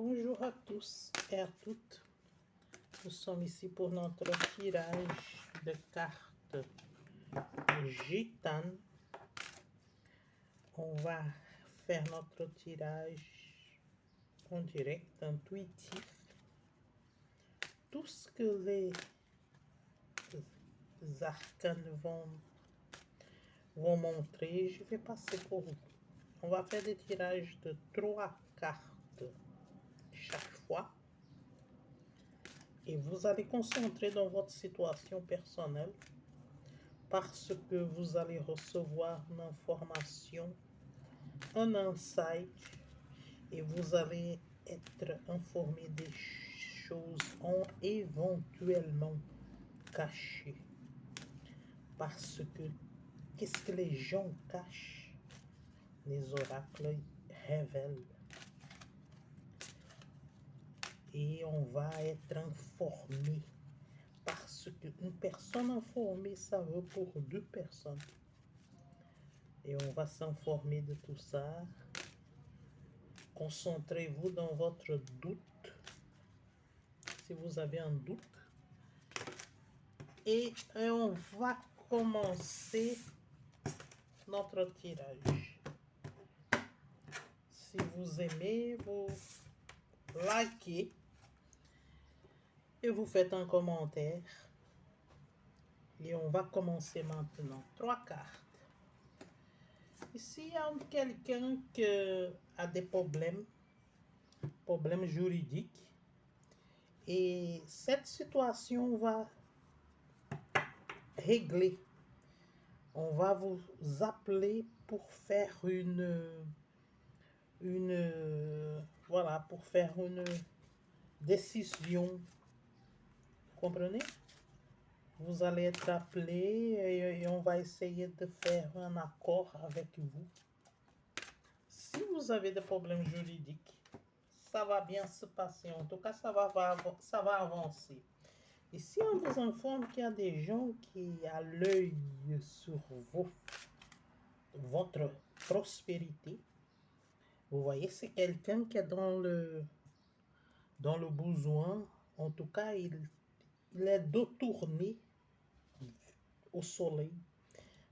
Bonjour à tous et à toutes. Nous sommes ici pour notre tirage de cartes gitane. On va faire notre tirage en direct, intuitif. Tout ce que les arcanes vont montrer, je vais passer pour vous. On va faire des tirages de 3 cartes chaque fois. Et vous allez concentrer dans votre situation personnelle parce que vous allez recevoir une information, un insight, et vous allez être informé des choses éventuellement cachées. Parce que qu'est-ce que les gens cachent, les oracles révèlent. Et on va être informé. Parce qu'une personne informée, ça vaut pour 2 personnes. Et on va s'informer de tout ça. Concentrez-vous dans votre doute. Si vous avez un doute. Et on va commencer notre tirage. Si vous aimez, vous likez. Et vous faites un commentaire. Et on va commencer maintenant. 3 cartes. Ici, il y a quelqu'un qui a des problèmes juridiques. Et cette situation va régler. On va vous appeler pour faire pour faire une décision. Vous comprenez? Vous allez être appelé et on va essayer de faire un accord avec vous. Si vous avez des problèmes juridiques, ça va bien se passer. En tout cas, ça va avancer. Et si on vous informe qu'il y a des gens qui ont l'œil sur votre prospérité, vous voyez, c'est quelqu'un qui est dans le besoin. En tout cas, il est dos tourné au soleil.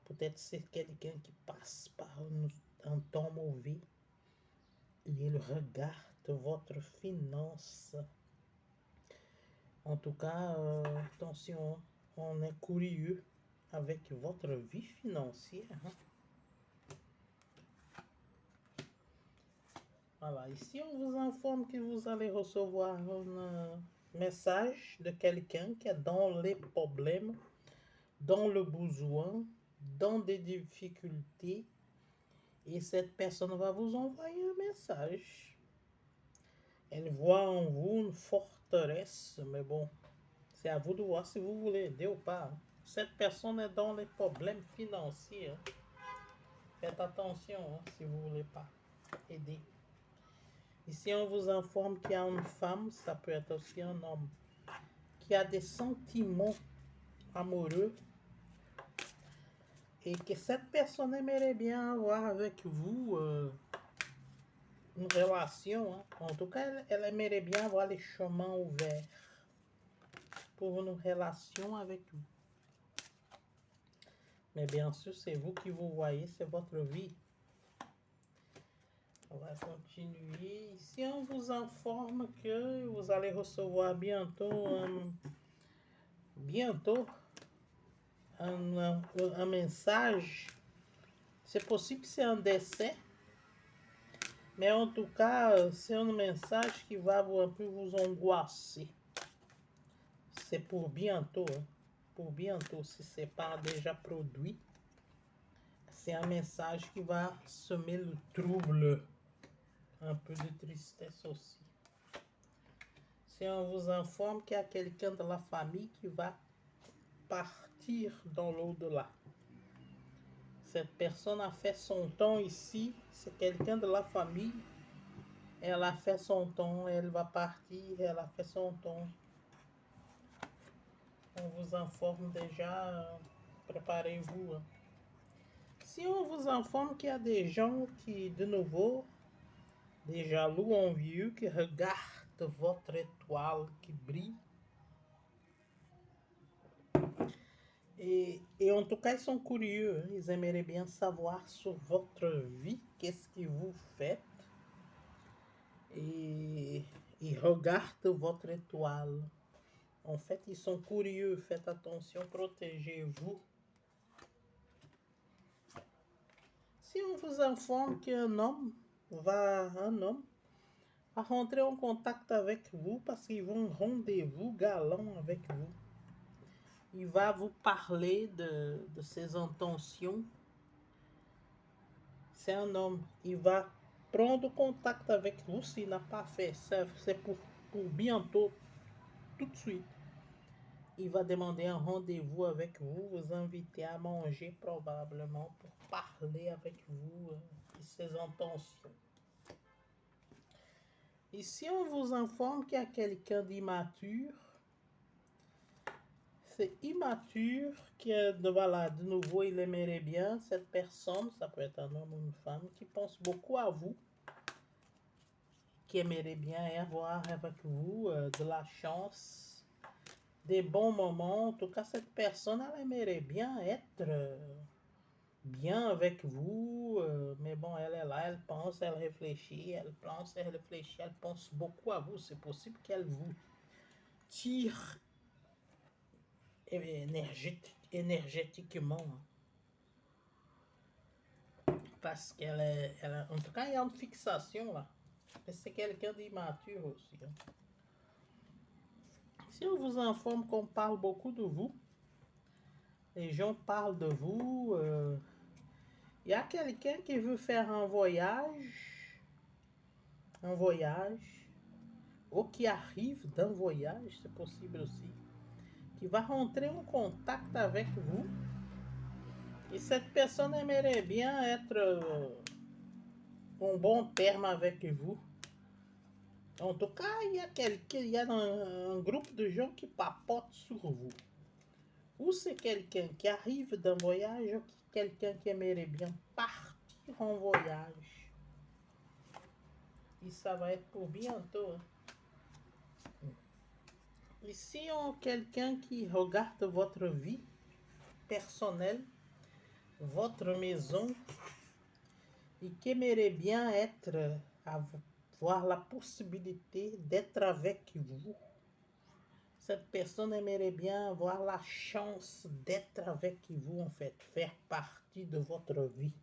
Peut-être c'est quelqu'un qui passe par un temps mauvais. Il regarde votre finance. En tout cas, attention, on est curieux avec votre vie financière. Voilà, ici on vous informe que vous allez recevoir un message de quelqu'un qui est dans les problèmes, dans le besoin, dans des difficultés. Et cette personne va vous envoyer un message. Elle voit en vous une forteresse, mais bon, c'est à vous de voir si vous voulez aider ou pas. Cette personne est dans les problèmes financiers. Faites attention si vous ne voulez pas aider. Ici, on vous informe qu'il y a une femme, ça peut être aussi un homme, qui a des sentiments amoureux et que cette personne aimerait bien avoir avec vous une relation. En tout cas, elle aimerait bien avoir les chemins ouverts pour une relation avec vous. Mais bien sûr, c'est vous qui vous voyez, c'est votre vie. On va continuer. Ici, on vous informe que vous allez recevoir bientôt un message. C'est possible que c'est un décès. Mais en tout cas, c'est un message qui va un peu vous angoisser. C'est pour bientôt. Pour bientôt, si ce n'est pas déjà produit. C'est un message qui va semer le trouble. Un peu de tristesse aussi. Si on vous informe qu'il y a quelqu'un de la famille qui va partir dans l'au-delà. Cette personne a fait son temps ici. C'est quelqu'un de la famille. Elle a fait son temps. Elle va partir. Elle a fait son temps. On vous informe déjà. Préparez-vous. Si on vous informe qu'il y a des gens qui, de nouveau, des jaloux envieux qui regardent votre étoile qui brille. Et en tout cas, ils sont curieux, hein. Ils aimeraient bien savoir sur votre vie, qu'est-ce que vous faites. Et ils regardent votre étoile. En fait, ils sont curieux. Faites attention, protégez-vous. Si on vous informe qu'un homme va rentrer en contact avec vous parce qu'ils vont rendez-vous galant avec vous. Il va vous parler de ses intentions. C'est un homme. Il va prendre contact avec vous s'il n'a pas fait. C'est pour bientôt, tout de suite. Il va demander un rendez-vous avec vous, vous inviter à manger probablement pour parler avec vous de ses intentions. Ici, on vous informe qu'il y a quelqu'un d'immature. C'est immature voilà, de nouveau, il aimerait bien cette personne, ça peut être un homme ou une femme, qui pense beaucoup à vous, qui aimerait bien avoir avec vous de la chance, des bons moments. En tout cas, cette personne, elle aimerait bien être bien avec vous, mais bon, elle est là, elle pense, elle réfléchit, elle pense, elle réfléchit, elle pense beaucoup à vous. C'est possible qu'elle vous tire énergétiquement. Parce en tout cas, il y a une fixation là. C'est quelqu'un d'immature aussi. Hein. Si on vous informe qu'on parle beaucoup de vous, les gens parlent de vous, il y a quelqu'un qui veut faire un voyage, ou qui arrive d'un voyage, c'est possible aussi, qui va rentrer en contact avec vous. Et cette personne aimerait bien être en bon terme avec vous. En tout cas, il y a un groupe de gens qui papotent sur vous. Ou c'est quelqu'un qui arrive d'un voyage, ou quelqu'un qui aimerait bien partir en voyage. Et ça va être pour bientôt. Hein. Ici, on a quelqu'un qui regarde votre vie personnelle, votre maison, et qui aimerait bien avoir la possibilité d'être avec vous. Cette personne aimerait bien avoir la chance d'être avec vous, en fait, faire partie de votre vie.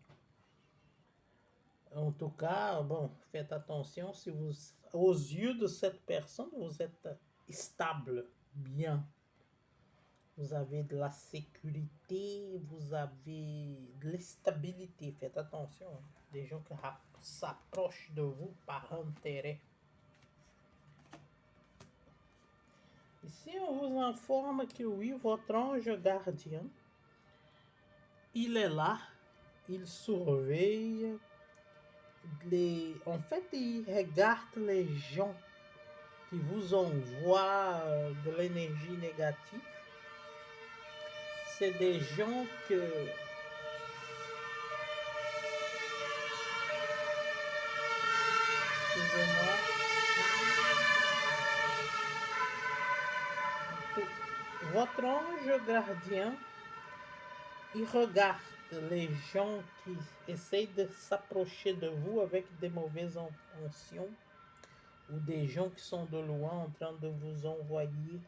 En tout cas, bon, faites attention, si vous, aux yeux de cette personne, vous êtes stable, bien. Vous avez de la sécurité, vous avez de la stabilité. Faites attention, hein. Des gens qui s'approchent de vous par intérêt. Ici, on vous informe que oui, votre ange gardien, il est là, il surveille, en fait, il regarde les gens qui vous envoient de l'énergie négative. C'est des gens que... Excusez-moi. Votre ange gardien, il regarde les gens qui essayent de s'approcher de vous avec des mauvaises intentions ou des gens qui sont de loin en train de vous envoyer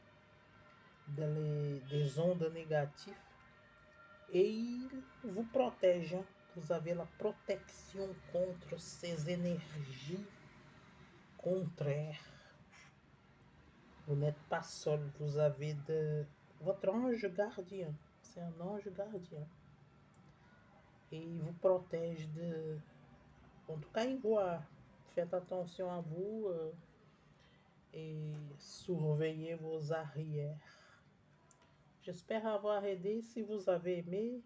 des ondes négatives. Et il vous protège. Vous avez la protection contre ces énergies contraires. Vous n'êtes pas seul. Vous avez votre ange gardien. C'est un ange gardien. Et il vous protège de... En tout cas, il voit. Faites attention à vous et surveillez vos arrières. J'espère avoir aidé. Si vous avez aimé,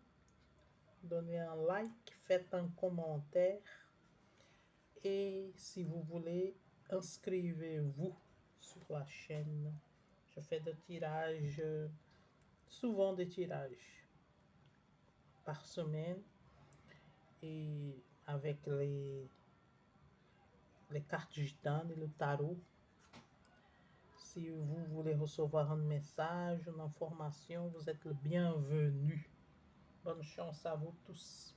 donnez un like, faites un commentaire. Et si vous voulez, inscrivez-vous sur la chaîne. Je fais des tirages, souvent des tirages par semaine. Et avec les cartes gitanes et le tarot. Si vous voulez recevoir un message, une information, vous êtes le bienvenu. Bonne chance à vous tous.